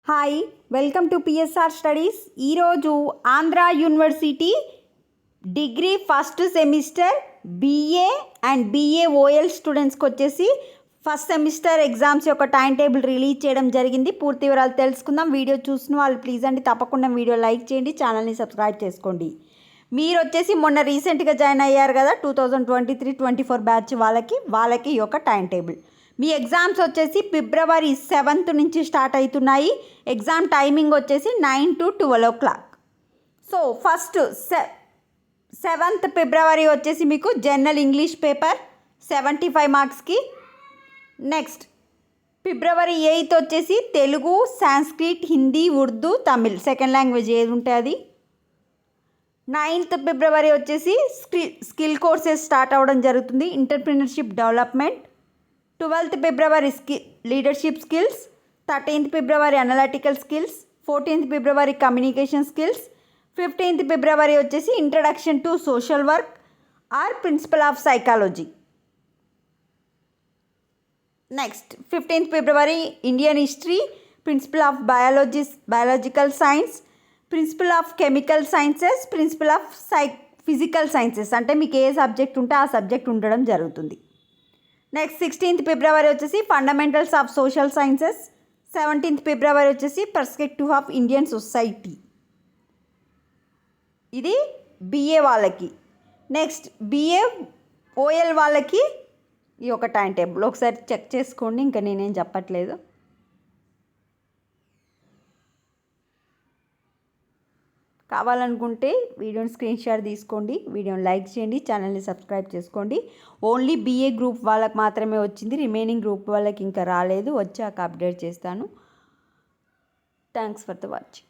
Hi, welcome to PSR studies. ఈరోజు Andhra university degree first semester BA and BAOL స్టూడెంట్స్కి వచ్చేసి first semester exams యొక్క time table release చేయడం జరిగింది. పూర్తి వివరాలు తెలుసుకుందాం. వీడియో చూసిన వాళ్ళు ప్లీజ్ అండి తప్పకుండా వీడియో లైక్ చేయండి, ఛానల్ని సబ్స్క్రైబ్ చేసుకోండి. మీరు వచ్చేసి మొన్న రీసెంట్గా జాయిన్ అయ్యారు కదా 2023-24 బ్యాచ్ వాళ్ళకి ఈ యొక్క టైం టేబుల్. మీ ఎగ్జామ్స్ వచ్చేసి ఫిబ్రవరి 7th నుంచి స్టార్ట్ అవుతున్నాయి. ఎగ్జామ్ టైమింగ్ వచ్చేసి 9 to 12 o'clock. So first 7th ఫిబ్రవరి వచ్చేసి మీకు జనరల్ ఇంగ్లీష్ పేపర్ 75 మార్క్స్కి. నెక్స్ట్ ఫిబ్రవరి 8th వచ్చేసి Telugu, Sanskrit, Hindi, Urdu, Tamil second language ఏది ఉంటే అది. 9th ఫిబ్రవరి వచ్చేసి స్కిల్ కోర్సెస్ స్టార్ట్ అవ్వడం జరుగుతుంది, entrepreneurship development. 12th February leadership skills. 13th February analytical skills. 14th February communication skills. 15th February వచ్చేసి introduction to social work or principle of psychology. Next 15th February Indian history, principle of biological science, principle of chemical sciences, principle of physical sciences. అంటే మీకు ఏ subject ఉంటే ఆ subject ఉండడం జరుగుతుంది. Next 16th ఫిబ్రవరి వచ్చేసి fundamentals of social sciences. 17th ఫిబ్రవరి వచ్చేసి perspective of Indian society. ఇది BA వాళ్ళకి. నెక్స్ట్ బిఏ ఓఎల్ వాళ్ళకి ఈ ఒక టైం టేబుల్ ఒకసారి చెక్ చేసుకోండి, ఇంకా నేనేం చెప్పట్లేదు. కావాలనుకుంటే వీడియోని స్క్రీన్ షాట్ తీసుకోండి, వీడియోని లైక్ చేయండి, ఛానల్ని సబ్స్క్రైబ్ చేసుకోండి. ఓన్లీ బీఏ గ్రూప్ వాళ్ళకి మాత్రమే వచ్చింది, రిమైనింగ్ గ్రూప్ వాళ్ళకి ఇంకా రాలేదు, వచ్చాక అప్డేట్ చేస్తాను. Thanks for the watching.